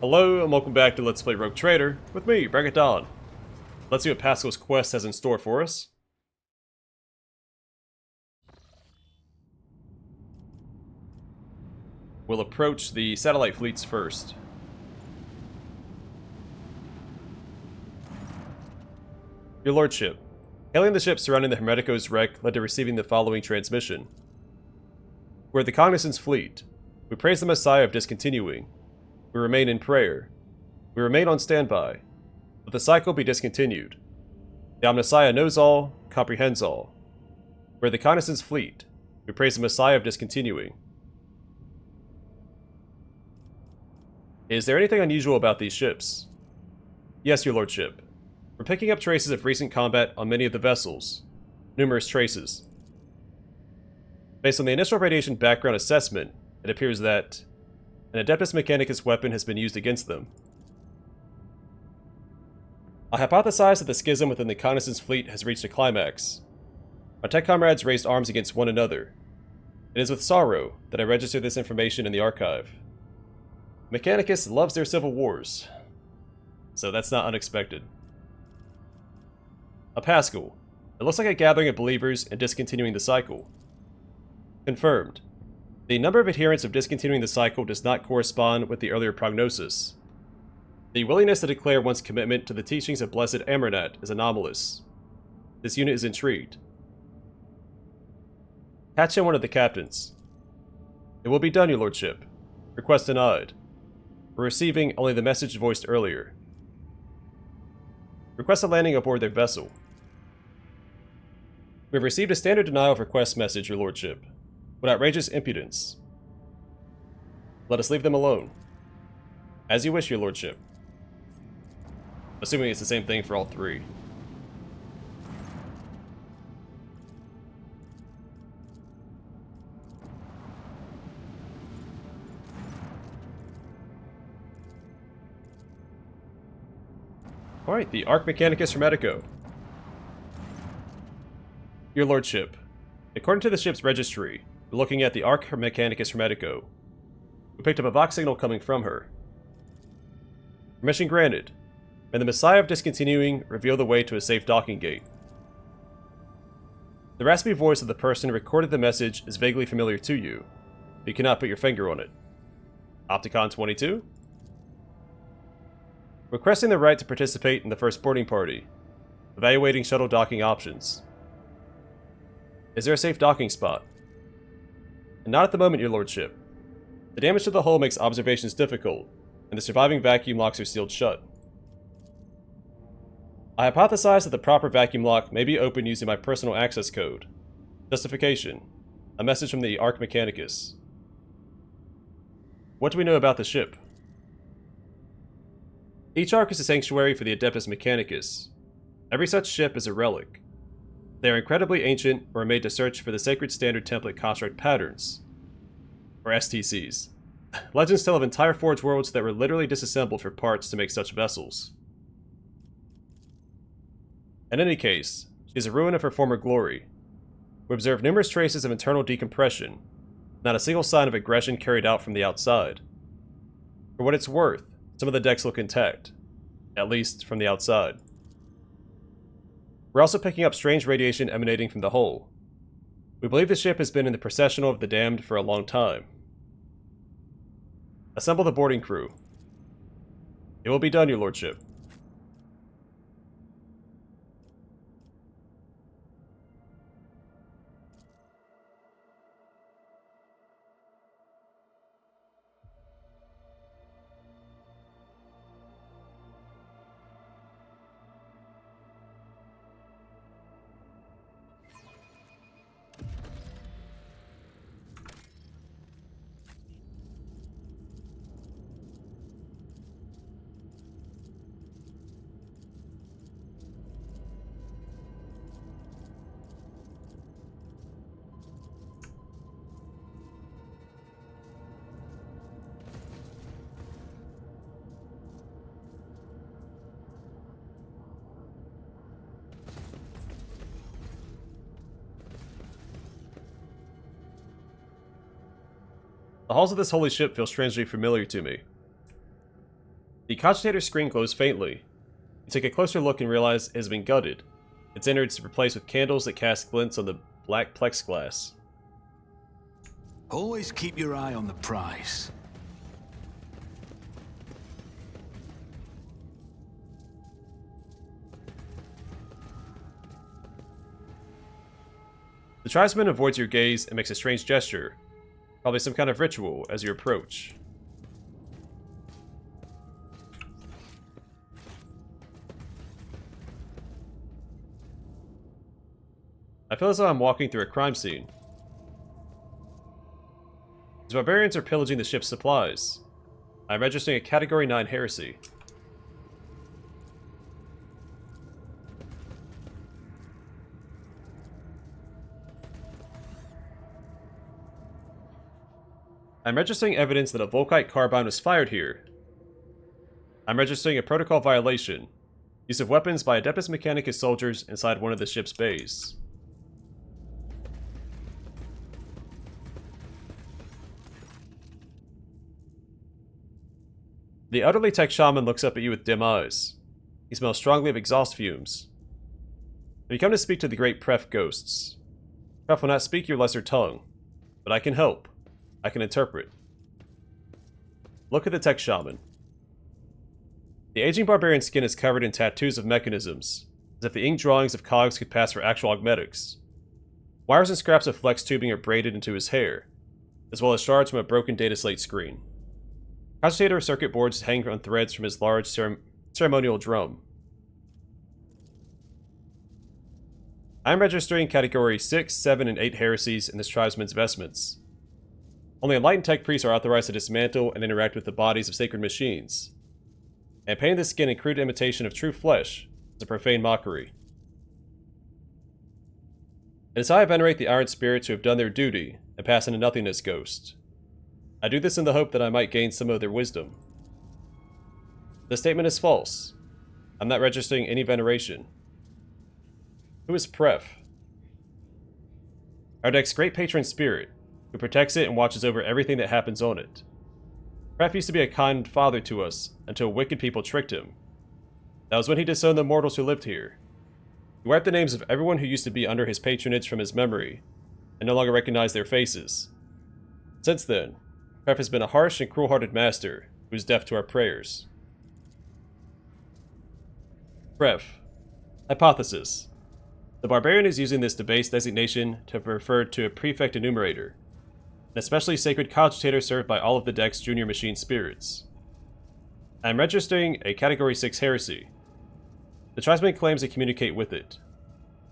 Hello and welcome back to Let's Play Rogue Trader with me, Dawn. Let's see what Pascal's quest has in store for us. We'll approach the satellite fleets first. Your Lordship, hailing the ship surrounding the Hermetico's wreck led to receiving the following transmission. We're the Cognizance Fleet. We praise the Messiah of discontinuing. We remain in prayer. We remain on standby. Let the cycle be discontinued. The Omnissiah knows all, comprehends all. We're the Cognizance Fleet. We praise the Messiah of discontinuing. Is there anything unusual about these ships? Yes, your Lordship. We're picking up traces of recent combat on many of the vessels. Numerous traces. Based on the initial radiation background assessment, it appears that an Adeptus Mechanicus weapon has been used against them. I hypothesize that the schism within the Cognizance Fleet has reached a climax. My tech comrades raised arms against one another. It is with sorrow that I register this information in the archive. Mechanicus loves their civil wars, so that's not unexpected. A Pascal. It looks like a gathering of believers in discontinuing the cycle. Confirmed. The number of adherents of discontinuing the cycle does not correspond with the earlier prognosis. The willingness to declare one's commitment to the teachings of Blessed Amernat is anomalous. This unit is intrigued. Patch in one of the captains. It will be done, your Lordship. Request denied. We're receiving only the message voiced earlier. Request a landing aboard their vessel. We have received a standard denial of request message, your Lordship. What outrageous impudence. Let us leave them alone. As you wish, your Lordship. Assuming it's the same thing for all three. Alright, the Ark Mechanicus Hermetico. Your Lordship, according to the ship's registry, we're looking at the Ark Mechanicus Hermetico. We picked up a Vox signal coming from her. Permission granted. May the Messiah of discontinuing reveal the way to a safe docking gate. The raspy voice of the person who recorded the message is vaguely familiar to you, but you cannot put your finger on it. Opticon 22? Requesting the right to participate in the first boarding party. Evaluating shuttle docking options. Is there a safe docking spot? And not at the moment, your Lordship. The damage to the hull makes observations difficult, and the surviving vacuum locks are sealed shut. I hypothesize that the proper vacuum lock may be opened using my personal access code. Justification. A message from the Ark Mechanicus. What do we know about the ship? Each Ark is a sanctuary for the Adeptus Mechanicus. Every such ship is a relic. They are incredibly ancient or are made to search for the Sacred Standard Template Construct Patterns, or STCs. Legends tell of entire Forge worlds that were literally disassembled for parts to make such vessels. In any case, she is a ruin of her former glory. We observe numerous traces of internal decompression, not a single sign of aggression carried out from the outside. For what it's worth, some of the decks look intact, at least from the outside. We're also picking up strange radiation emanating from the hull. We believe the ship has been in the processional of the damned for a long time. Assemble the boarding crew. It will be done, your Lordship. The halls of this holy ship feel strangely familiar to me. The cogitator screen glows faintly. You take a closer look and realize it has been gutted. Its innards replaced with candles that cast glints on the black plexiglass. Always keep your eye on the prize. The tribesman avoids your gaze and makes a strange gesture, probably some kind of ritual, as you approach. I feel as though I'm walking through a crime scene. These barbarians are pillaging the ship's supplies. I'm registering a Category 9 heresy. I'm registering evidence that a Volkite carbine was fired here. I'm registering a protocol violation. Use of weapons by Adeptus Mechanicus soldiers inside one of the ship's bays. The elderly tech-shaman looks up at you with dim eyes. He smells strongly of exhaust fumes. You come to speak to the great Pref ghosts. Pref will not speak your lesser tongue, but I can help. I can interpret. Look at the tech-shaman. The aging barbarian's skin is covered in tattoos of mechanisms, as if the ink drawings of cogs could pass for actual augmetics. Wires and scraps of flex tubing are braided into his hair, as well as shards from a broken data slate screen. Cogitator circuit boards hang on threads from his large ceremonial drum. I am registering Category 6, 7, and 8 heresies in this tribesman's vestments. Only enlightened tech priests are authorized to dismantle and interact with the bodies of sacred machines. And painting the skin in crude imitation of true flesh is a profane mockery. It is how I venerate the iron spirits who have done their duty and pass into nothingness ghost. I do this in the hope that I might gain some of their wisdom. The statement is false. I'm not registering any veneration. Who is Pref? Our deck's great patron spirit, who protects it and watches over everything that happens on it. Pref used to be a kind father to us until wicked people tricked him. That was when he disowned the mortals who lived here. He wiped the names of everyone who used to be under his patronage from his memory, and no longer recognized their faces. Since then, Pref has been a harsh and cruel-hearted master who is deaf to our prayers. Pref. Hypothesis. The barbarian is using this debased designation to refer to a prefect enumerator, an especially sacred cogitator served by all of the deck's junior machine spirits. I am registering a Category 6 heresy. The tribesman claims to communicate with it.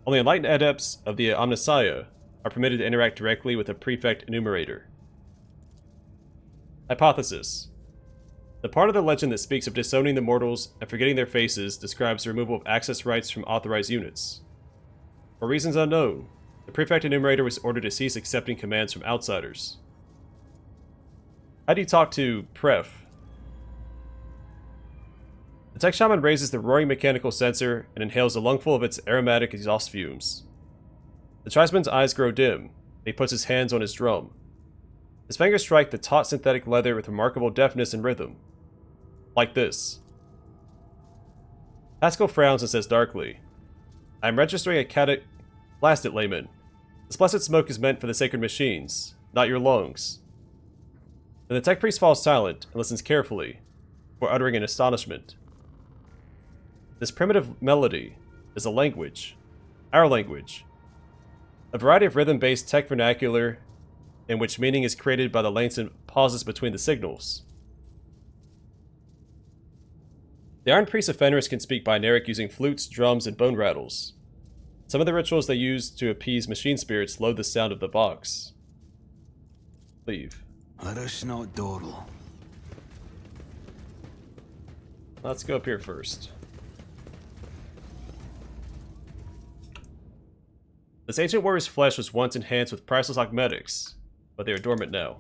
Only enlightened adepts of the Omnissiah are permitted to interact directly with a prefect enumerator. Hypothesis. The part of the legend that speaks of disowning the mortals and forgetting their faces describes the removal of access rights from authorized units. For reasons unknown, the prefect enumerator was ordered to cease accepting commands from outsiders. How do you talk to Pref? The tech-shaman raises the roaring mechanical sensor and inhales a lungful of its aromatic exhaust fumes. The tribesman's eyes grow dim, and he puts his hands on his drum. His fingers strike the taut synthetic leather with remarkable deftness and rhythm. Like this. Pascal frowns and says darkly, I am registering a Blast it, layman. This blessed smoke is meant for the sacred machines, not your lungs. Then the tech priest falls silent and listens carefully, before uttering in astonishment. This primitive melody is a language. Our language. A variety of rhythm-based tech vernacular in which meaning is created by the lengths and pauses between the signals. The Iron Priests of Fenris can speak binaric using flutes, drums, and bone rattles. Some of the rituals they use to appease machine spirits load the sound of the box. Leave. Let us not dawdle. Let's go up here first. This ancient warrior's flesh was once enhanced with priceless augmetics, but they are dormant now.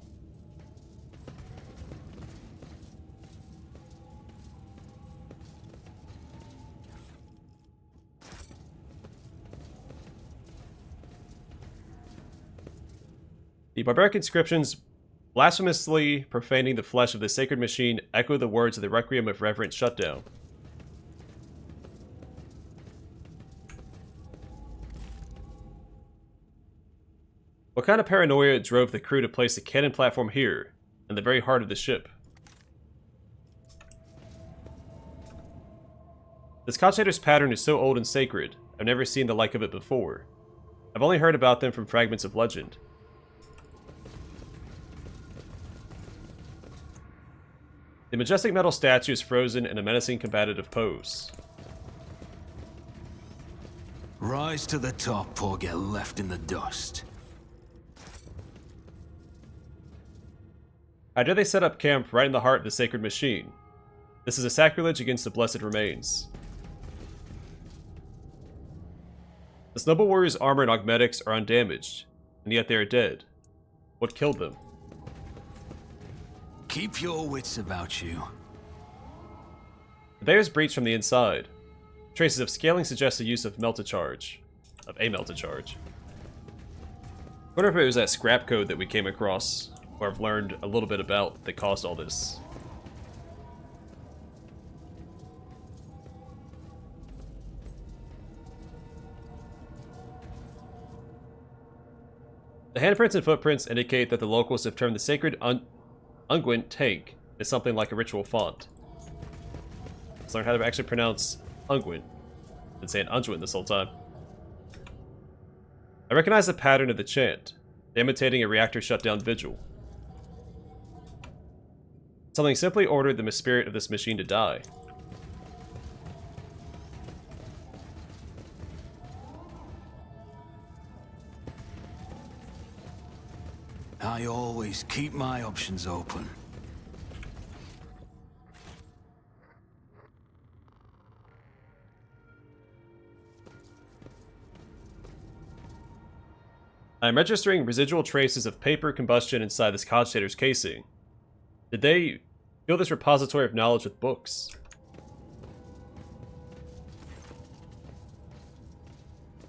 The barbaric inscriptions blasphemously profaning the flesh of the sacred machine echo the words of the Requiem of Reverent Shutdown. What kind of paranoia drove the crew to place a cannon platform here, in the very heart of the ship? This Constator's pattern is so old and sacred, I've never seen the like of it before. I've only heard about them from fragments of legend. The majestic metal statue is frozen in a menacing combative pose. Rise to the top or get left in the dust. How dare they set up camp right in the heart of the sacred machine? This is a sacrilege against the blessed remains. This noble warrior's armor and augmetics are undamaged, and yet they are dead. What killed them? Keep your wits about you. The bay is breached from the inside. Traces of scaling suggest the use of a melted charge. I wonder if it was that scrap code that we came across, or I've learned a little bit about, that caused all this. The handprints and footprints indicate that the locals have turned the sacred unguent tank into something like a ritual font. Let's learn how to actually pronounce unguent. I've been saying unguent this whole time. I recognize the pattern of the chant, imitating a reactor shutdown vigil. Something simply ordered the spirit of this machine to die. I always keep my options open. I am registering residual traces of paper combustion inside this cogitator's casing. Did they fill this repository of knowledge with books?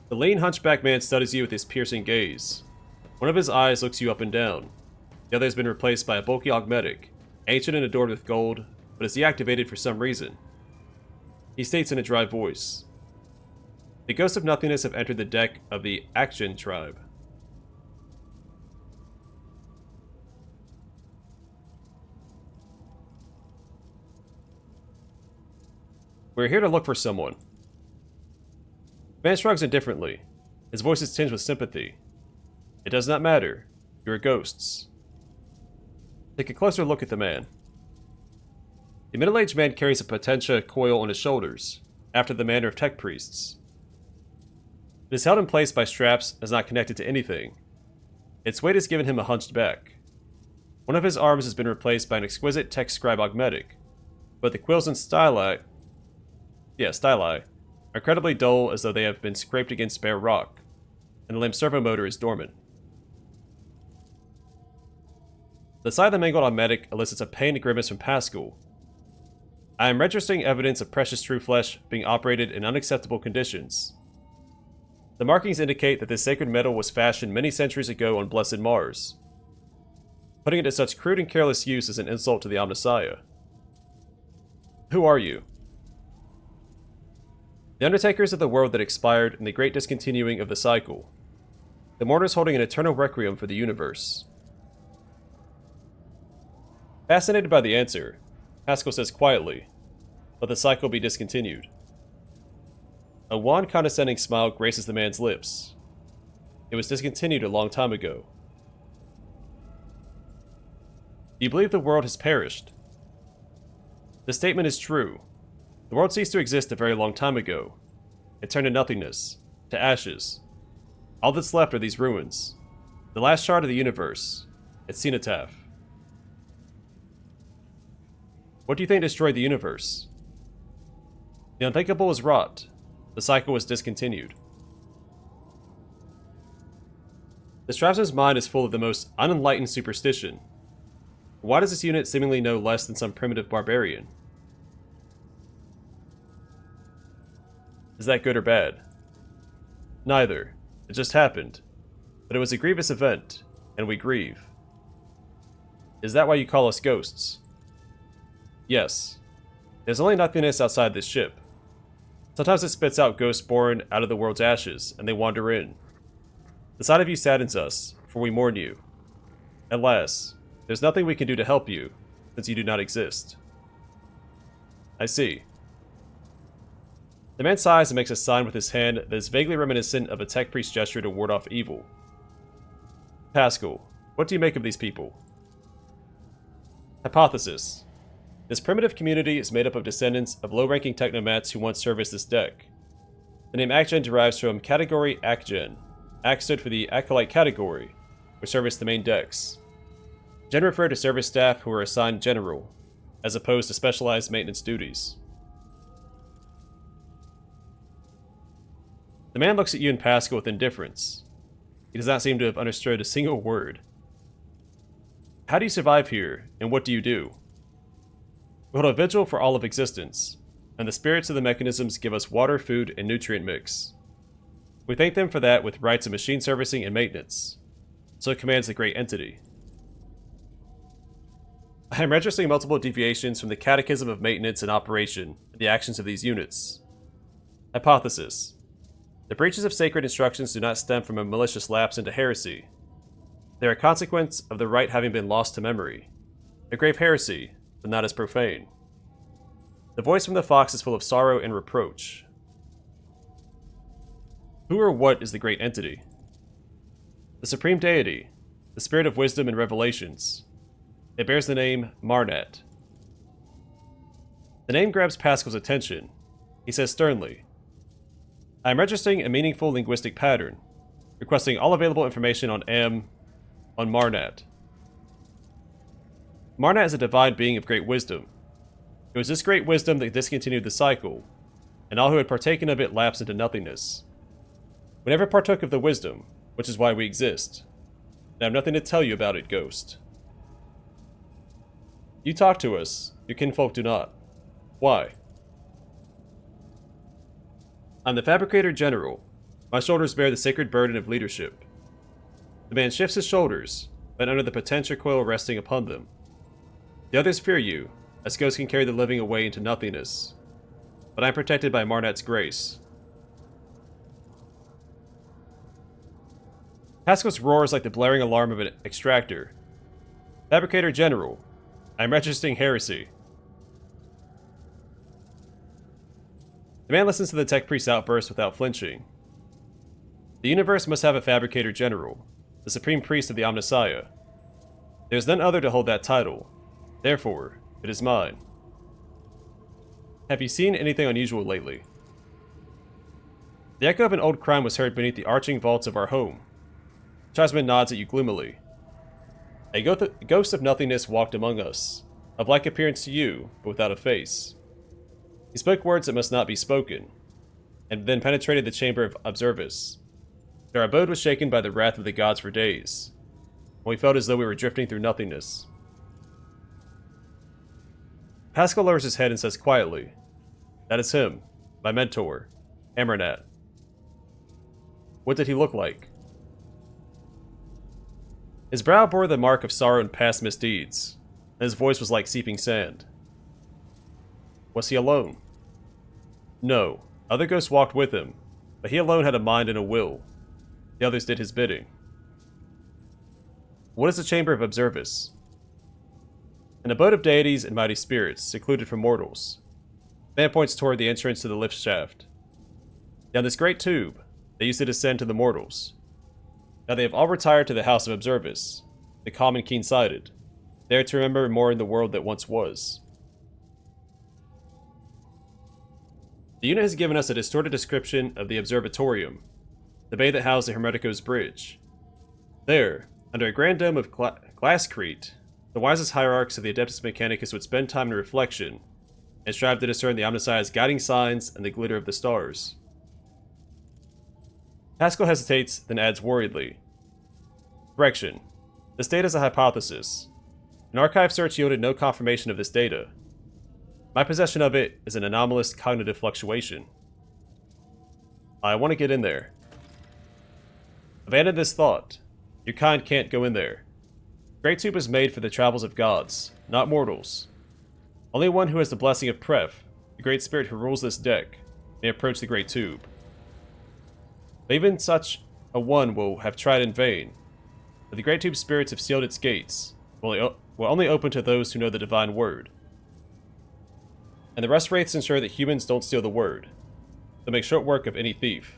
The lean hunchback man studies you with his piercing gaze. One of his eyes looks you up and down. The other has been replaced by a bulky augmetic, ancient and adored with gold, but is deactivated for some reason. He states in a dry voice, "The ghosts of nothingness have entered the deck of the Action tribe." We're here to look for someone. The man shrugs indifferently. His voice is tinged with sympathy. It does not matter. You are ghosts. Take a closer look at the man. The middle-aged man carries a potentia coil on his shoulders, after the manner of tech priests. It is held in place by straps and is not connected to anything. Its weight has given him a hunched back. One of his arms has been replaced by an exquisite tech scribe augmetic, but the quills and styli are incredibly dull, as though they have been scraped against bare rock, and the limb servo motor is dormant. The sight of the mangled augmetic elicits a pained grimace from Pascal. I am registering evidence of precious true flesh being operated in unacceptable conditions. The markings indicate that this sacred metal was fashioned many centuries ago on blessed Mars. Putting it to such crude and careless use is an insult to the Omnissiah. Who are you? The Undertakers of the world that expired in the great discontinuing of the cycle. The mourners holding an eternal requiem for the universe. Fascinated by the answer, Pascal says quietly, "Let the cycle be discontinued." A wan, condescending smile graces the man's lips. It was discontinued a long time ago. Do you believe the world has perished? The statement is true. The world ceased to exist a very long time ago. It turned to nothingness, to ashes. All that's left are these ruins. The last shard of the universe, its cenotaph. What do you think destroyed the universe? The unthinkable was wrought. The cycle was discontinued. The Strapsman's mind is full of the most unenlightened superstition. Why does this unit seemingly know less than some primitive barbarian? Is that good or bad? Neither. It just happened. But it was a grievous event, and we grieve. Is that why you call us ghosts? Yes. There's only nothingness outside this ship. Sometimes it spits out ghosts born out of the world's ashes, and they wander in. The sight of you saddens us, for we mourn you. Alas, there's nothing we can do to help you, since you do not exist. I see. The man sighs and makes a sign with his hand that is vaguely reminiscent of a tech priest gesture to ward off evil. Pascal, what do you make of these people? Hypothesis. This primitive community is made up of descendants of low-ranking technomats who once serviced this deck. The name Acgen derives from category Acgen. Ac stood for the Acolyte category, which serviced the main decks. Gen referred to service staff who were assigned general, as opposed to specialized maintenance duties. The man looks at you and Pascal with indifference. He does not seem to have understood a single word. How do you survive here, and what do you do? We hold a vigil for all of existence, and the spirits of the mechanisms give us water, food, and nutrient mix. We thank them for that with rites of machine servicing and maintenance. So commands the great entity. I am registering multiple deviations from the catechism of maintenance and operation in the actions of these units. Hypothesis. The breaches of sacred instructions do not stem from a malicious lapse into heresy. They are a consequence of the rite having been lost to memory. A grave heresy, but not as profane. The voice from the fox is full of sorrow and reproach. Who or what is the great entity? The supreme deity, the spirit of wisdom and revelations. It bears the name Marnat. The name grabs Pascal's attention. He says sternly, I am registering a meaningful linguistic pattern, requesting all available information on Marnat. Marnat is a divine being of great wisdom. It was this great wisdom that discontinued the cycle, and all who had partaken of it lapsed into nothingness. We never partook of the wisdom, which is why we exist. And I have nothing to tell you about it, Ghost. You talk to us, your kinfolk do not. Why? I'm the Fabricator General. My shoulders bear the sacred burden of leadership. The man shifts his shoulders, but under the potential coil resting upon them. The others fear you, as ghosts can carry the living away into nothingness. But I am protected by Marnat's grace. Pascal's roar is like the blaring alarm of an extractor. Fabricator General, I am registering heresy. The man listens to the tech priest's outburst without flinching. The universe must have a Fabricator General, the supreme priest of the Omnissiah. There is none other to hold that title. Therefore, it is mine. Have you seen anything unusual lately? The echo of an old crime was heard beneath the arching vaults of our home. Tribesman nods at you gloomily. A ghost of nothingness walked among us, of like appearance to you, but without a face. He spoke words that must not be spoken, and then penetrated the chamber of Observus. Our abode was shaken by the wrath of the gods for days, and we felt as though we were drifting through nothingness. Pascal lowers his head and says quietly, That is him, my mentor, Marnat. What did he look like? His brow bore the mark of sorrow and past misdeeds, and his voice was like seeping sand. Was he alone? No, other ghosts walked with him, but he alone had a mind and a will. The others did his bidding. What is the Chamber of Observus? An abode of deities and mighty spirits, secluded from mortals. Man points toward the entrance to the lift shaft. Down this great tube, they used to descend to the mortals. Now they have all retired to the House of Observus, the calm and keen-sighted, there to remember more in the world that once was. The unit has given us a distorted description of the Observatorium, the bay that housed the Hermetico's bridge. There, under a grand dome of glasscrete, the wisest hierarchs of the Adeptus Mechanicus would spend time in reflection, and strive to discern the Omnissiah's guiding signs and the glitter of the stars. Pascal hesitates, then adds worriedly. Correction. This data is a hypothesis. An archive search yielded no confirmation of this data. My possession of it is an anomalous cognitive fluctuation. I want to get in there. Abandon this thought. Your kind can't go in there. Great Tube was made for the travels of gods, not mortals. Only one who has the blessing of Pref, the Great Spirit who rules this deck, may approach the Great Tube. But even such a one will have tried in vain, for the Great Tube's spirits have sealed its gates, will only open to those who know the divine word. And the rest wraiths ensure that humans don't steal the word. They'll make short work of any thief.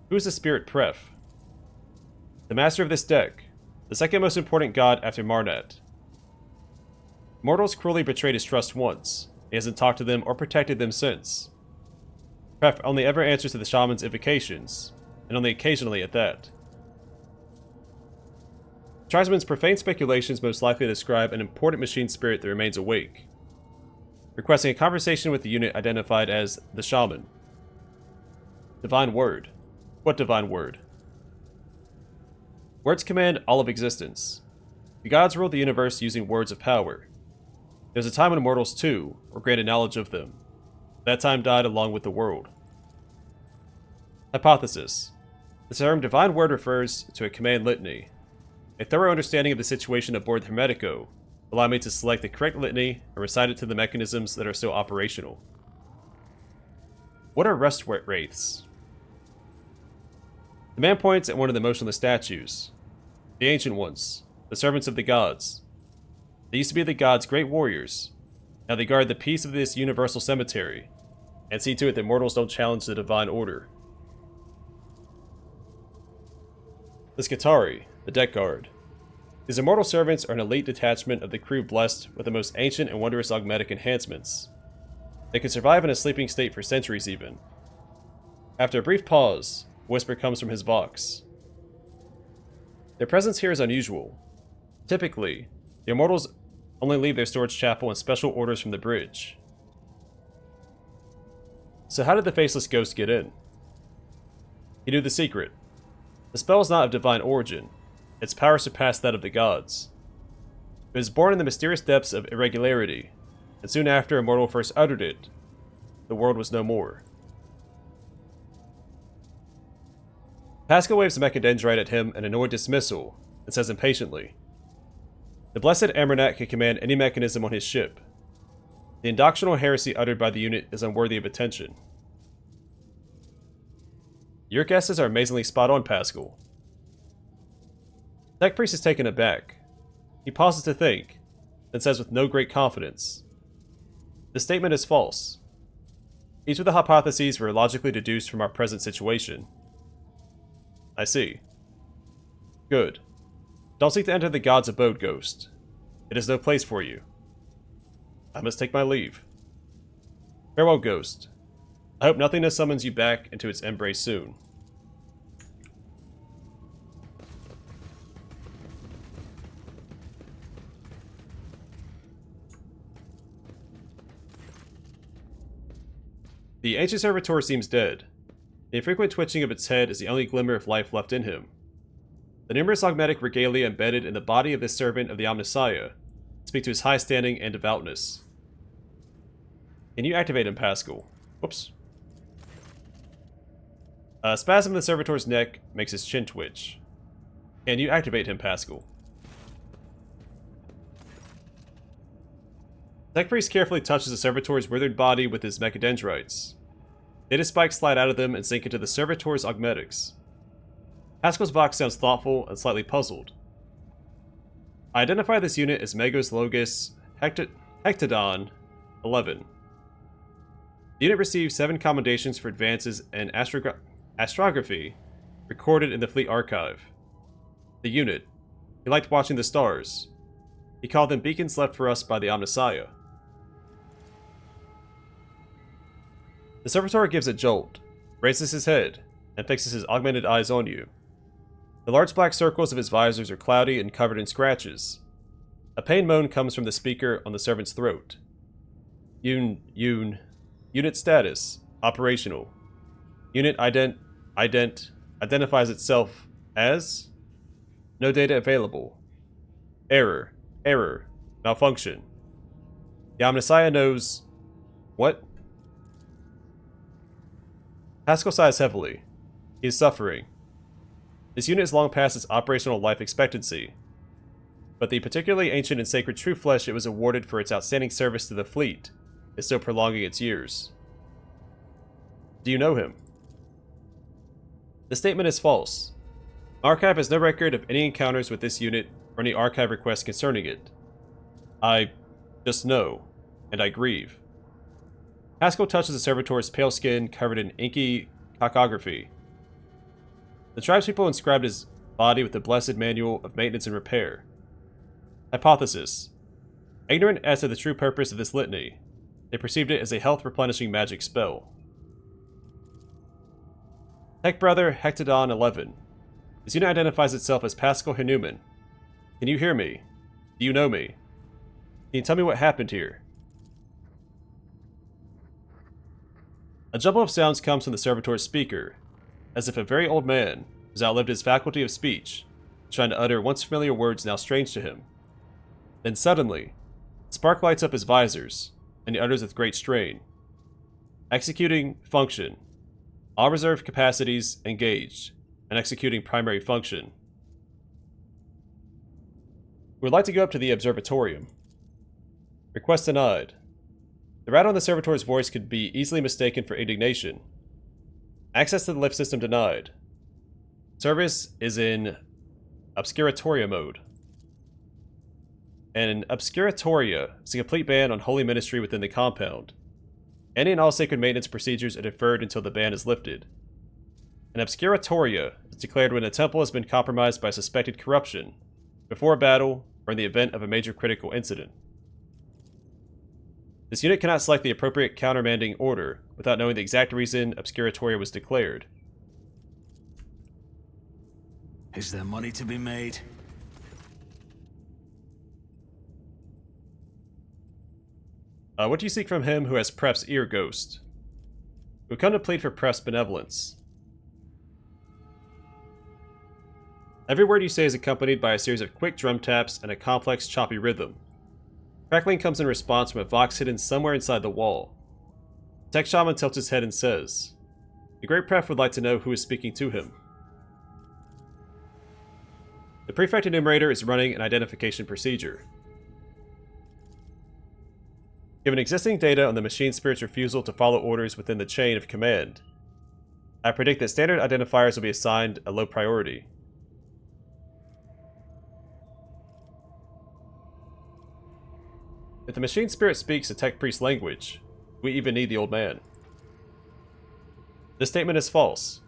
Who is the spirit Pref? The master of this deck, the second most important god after Marnat. Mortals cruelly betrayed his trust once. He hasn't talked to them or protected them since. Pref only ever answers to the shaman's invocations, and only occasionally at that. Tribesmen's profane speculations most likely describe an important machine spirit that remains awake, requesting a conversation with the unit identified as the Shaman. Divine Word. What divine word? Words command all of existence. The gods ruled the universe using words of power. There was a time when mortals too were granted knowledge of them. That time died along with the world. Hypothesis. The term divine word refers to a command litany. A thorough understanding of the situation aboard the Hermetico allowed me to select the correct litany and recite it to the mechanisms that are still operational. What are rest wraiths? The man points at one of the motionless statues. The ancient ones, the servants of the gods. They used to be the gods' great warriors. Now they guard the peace of this universal cemetery, and see to it that mortals don't challenge the divine order. The Skitarii, the deck guard. These immortal servants are an elite detachment of the crew blessed with the most ancient and wondrous augmetic enhancements. They can survive in a sleeping state for centuries even. After a brief pause, a whisper comes from his vox. Their presence here is unusual. Typically, the immortals only leave their storage chapel on special orders from the bridge. So how did the faceless ghost get in? He knew the secret. The spell is not of divine origin. Its power surpassed that of the gods. It was born in the mysterious depths of irregularity, and soon after a mortal first uttered it, the world was no more. Pascal waves a mechadendrite at him in annoyed dismissal, and says impatiently, "The blessed Amernat can command any mechanism on his ship. The indoctrinal heresy uttered by the unit is unworthy of attention." Your guesses are amazingly spot on, Pascal. Tech Priest is taken aback. He pauses to think, then says with no great confidence, "This statement is false. Each of the hypotheses were logically deduced from our present situation." I see. Good. Don't seek to enter the god's abode, Ghost. It is no place for you. I must take my leave. Farewell, Ghost. I hope nothingness summons you back into its embrace soon. The ancient servitor seems dead. The infrequent twitching of its head is the only glimmer of life left in him. The numerous augmetic regalia embedded in the body of this servant of the Omnissiah speak to his high standing and devoutness. Can you activate him, Pascal? Whoops. A spasm in the servitor's neck makes his chin twitch. Can you activate him, Pascal? Tech Priest carefully touches the servitor's withered body with his mechadendrites. Data spikes slide out of them and sink into the servitor's augmetics. Pascal's vox sounds thoughtful and slightly puzzled. I identify this unit as Magos Logos Hectodon 11. The unit received 7 commendations for advances in astrography recorded in the Fleet Archive. The unit, he liked watching the stars. He called them beacons left for us by the Omnissiah. The servitor gives a jolt, raises his head, and fixes his augmented eyes on you. The large black circles of his visors are cloudy and covered in scratches. A pain moan comes from the speaker on the servant's throat. Unit status, operational. Unit identifies itself as? No data available. Error, malfunction. The Omnissiah knows... What? Pascal sighs heavily. He is suffering. This unit is long past its operational life expectancy, but the particularly ancient and sacred true flesh it was awarded for its outstanding service to the fleet is still prolonging its years. Do you know him? The statement is false. Archive has no record of any encounters with this unit or any archive requests concerning it. I just know, and I grieve. Haskell touches the servitor's pale skin covered in inky cacography. The tribespeople inscribed his body with the blessed manual of maintenance and repair. Hypothesis. Ignorant as to the true purpose of this litany, they perceived it as a health-replenishing magic spell. Tech Brother Hectodon 11. This unit identifies itself as Pascal Hanuman. Can you hear me? Do you know me? Can you tell me what happened here? A jumble of sounds comes from the servitor's speaker, as if a very old man, who's outlived his faculty of speech, is trying to utter once familiar words now strange to him. Then suddenly, a spark lights up his visors, and he utters with great strain. Executing function. All reserve capacities engaged, and executing primary function. We would like to go up to the observatorium. Request denied. The rattle in the servitor's voice could be easily mistaken for indignation. Access to the lift system denied. Service is in Obscuratoria mode. And Obscuratoria is a complete ban on holy ministry within the compound. Any and all sacred maintenance procedures are deferred until the ban is lifted. An Obscuratoria is declared when a temple has been compromised by suspected corruption, before a battle, or in the event of a major critical incident. This unit cannot select the appropriate countermanding order without knowing the exact reason Obscuratoria was declared. Is there money to be made? What do you seek from him who has Pref's ear ghost? We come to plead for Pref's benevolence. Every word you say is accompanied by a series of quick drum taps and a complex, choppy rhythm. Crackling comes in response from a vox hidden somewhere inside the wall. The tech-shaman tilts his head and says, "The Great Pref would like to know who is speaking to him." The Prefect Enumerator is running an identification procedure. Given existing data on the machine spirit's refusal to follow orders within the chain of command, I predict that standard identifiers will be assigned a low priority. If the machine spirit speaks a tech priest language, we even need the old man. This statement is false.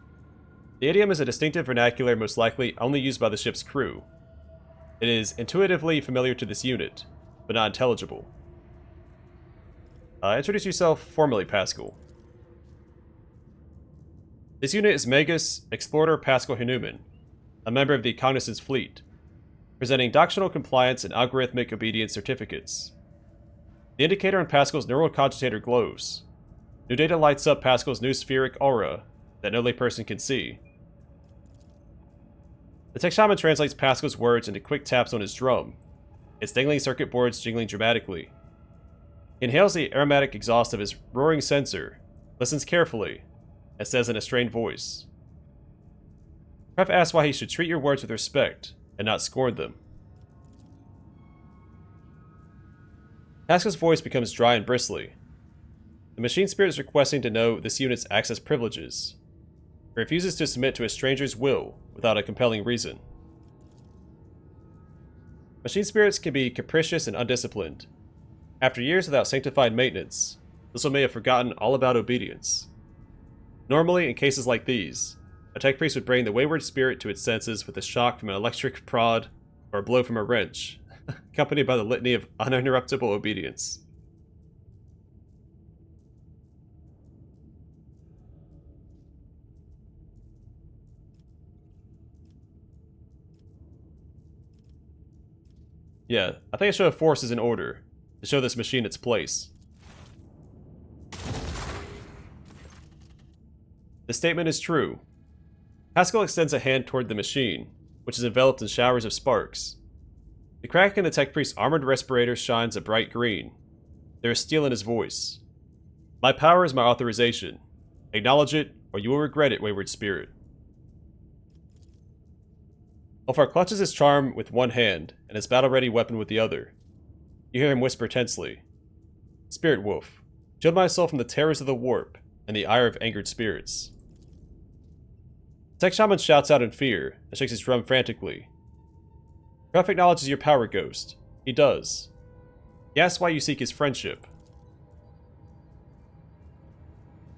The idiom is a distinctive vernacular most likely only used by the ship's crew. It is intuitively familiar to this unit, but not intelligible. Introduce yourself formally, Pascal. This unit is Magus Explorer Pascal Hanuman, a member of the Cognizance Fleet, presenting doctrinal compliance and algorithmic obedience certificates. The indicator on Pascal's neural cogitator glows. New data lights up Pascal's new spheric aura that no layperson can see. The tech-shaman translates Pascal's words into quick taps on his drum, its dangling circuit boards jingling dramatically. He inhales the aromatic exhaust of his roaring sensor, listens carefully, and says in a strained voice. Pref asks why he should treat your words with respect, and not scorn them. Pascal's voice becomes dry and bristly. The machine spirit is requesting to know this unit's access privileges. He refuses to submit to a stranger's will without a compelling reason. Machine spirits can be capricious and undisciplined. After years without sanctified maintenance, this one may have forgotten all about obedience. Normally, in cases like these, a tech priest would bring the wayward spirit to its senses with a shock from an electric prod or a blow from a wrench, accompanied by the litany of uninterruptible obedience. Yeah, I think a show of force is in order, to show this machine its place. The statement is true. Pascal extends a hand toward the machine, which is enveloped in showers of sparks. The crack in the tech priest's armored respirator shines a bright green. There is steel in his voice. My power is my authorization. Acknowledge it, or you will regret it, wayward spirit. Ulfar clutches his charm with one hand and his battle-ready weapon with the other. You hear him whisper tensely. Spirit Wolf, shield my soul from the terrors of the warp and the ire of angered spirits. The tech-shaman shouts out in fear and shakes his drum frantically. Gruff acknowledges your power, Ghost. He does. He asks why you seek his friendship.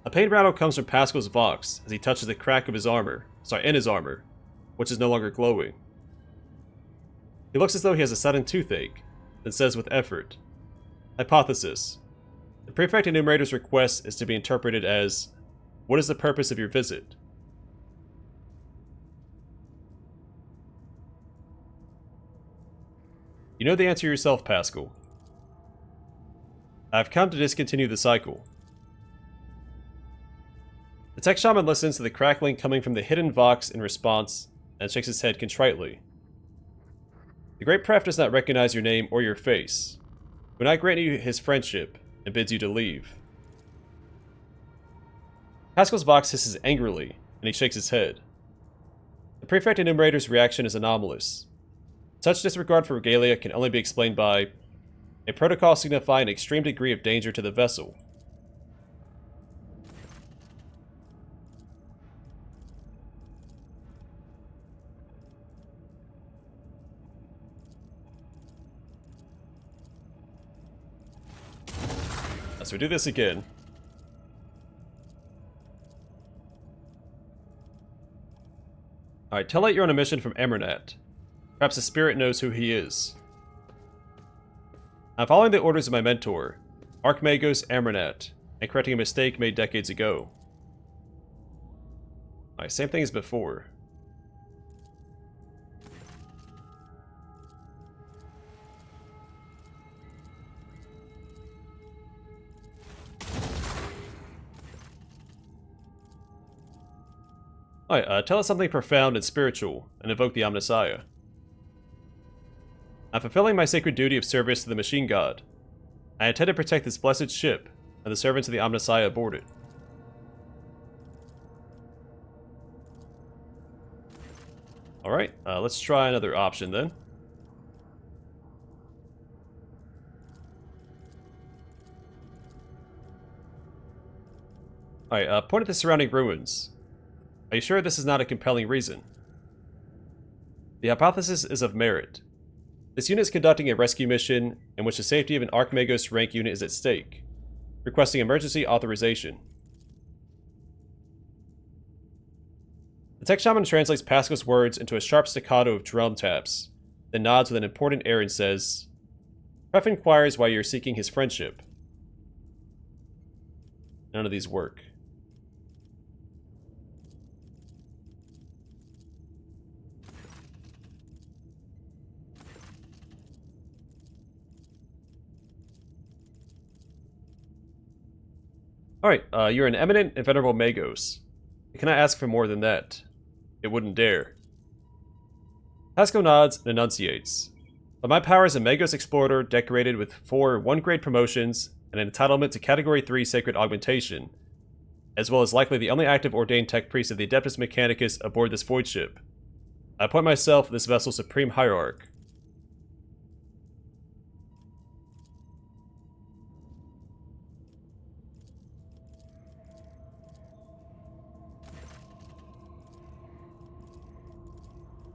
A pain rattle comes from Pascal's Vox as he touches the crack of his armor, in his armor, which is no longer glowing. He looks as though he has a sudden toothache, then says with effort, Hypothesis. The Prefect Enumerator's request is to be interpreted as, what is the purpose of your visit? You know the answer yourself, Pascal. I've come to discontinue the cycle. The tech-shaman listens to the crackling coming from the hidden Vox in response, and shakes his head contritely. The Great Pref does not recognize your name or your face. When I grant you his friendship, and bids you to leave. Pascal's Vox hisses angrily, and he shakes his head. The Prefect Enumerator's reaction is anomalous. Such disregard for regalia can only be explained by a protocol signifying an extreme degree of danger to the vessel. So we do this again. Alright, tell it you're on a mission from Emernat. Perhaps the spirit knows who he is. I'm following the orders of my mentor, Ark Mechanicus Hermetico, and correcting a mistake made decades ago. Alright, same thing as before. Alright, tell us something profound and spiritual, and invoke the Omnissiah. I'm fulfilling my sacred duty of service to the Machine God. I intend to protect this blessed ship, and the servants of the Omnissiah aboard it. Alright, let's try another option then. Alright, point at the surrounding ruins. Are you sure this is not a compelling reason? The hypothesis is of merit. This unit is conducting a rescue mission in which the safety of an Ark Mechanicus rank unit is at stake, requesting emergency authorization. The tech-shaman translates Pascal's words into a sharp staccato of drum taps, then nods with an important air and says, Pref inquires why you're seeking his friendship. None of these work. Alright, you're an eminent and venerable Magos. Can I ask for more than that? It wouldn't dare. Pascal nods and enunciates. But my power as a Magos explorer decorated with 4 1-grade promotions and an entitlement to Category 3 Sacred Augmentation, as well as likely the only active ordained tech priest of the Adeptus Mechanicus aboard this void ship. I appoint myself this vessel's supreme hierarch.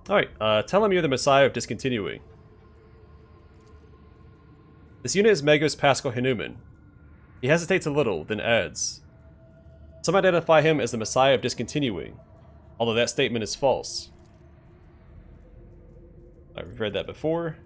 Alright, tell him you're the Messiah of Discontinuing. This unit is Magos Pascal Hanuman. He hesitates a little, then adds. Some identify him as the Messiah of Discontinuing, although that statement is false. We've read that before.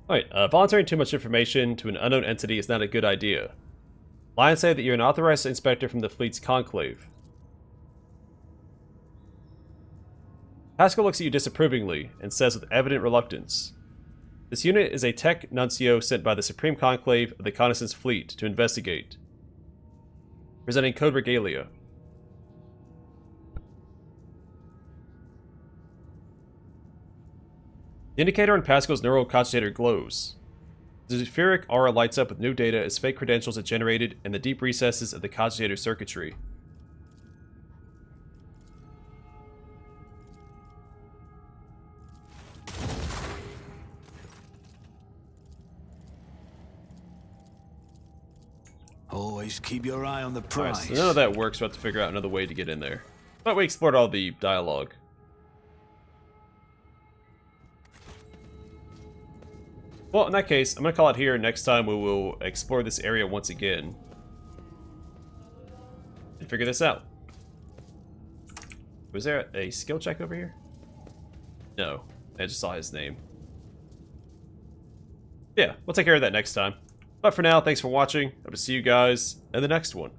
Alright, volunteering too much information to an unknown entity is not a good idea. Lions say that you're an authorized inspector from the fleet's conclave. Pascal looks at you disapprovingly and says with evident reluctance, This unit is a tech nuncio sent by the Supreme Conclave of the Reconnaissance Fleet to investigate. Presenting Code Regalia. The indicator on Pascal's neural cogitator glows. The Zephyric aura lights up with new data as fake credentials are generated in the deep recesses of the cogitator circuitry. Always keep your eye on the prize. Alright, so none of that works. We'll have to figure out another way to get in there. But we explored all the dialogue. Well, in that case, I'm going to call it here. Next time we will explore this area once again. And figure this out. Was there a skill check over here? No. I just saw his name. Yeah, we'll take care of that next time. But for now, thanks for watching. Hope to see you guys in the next one.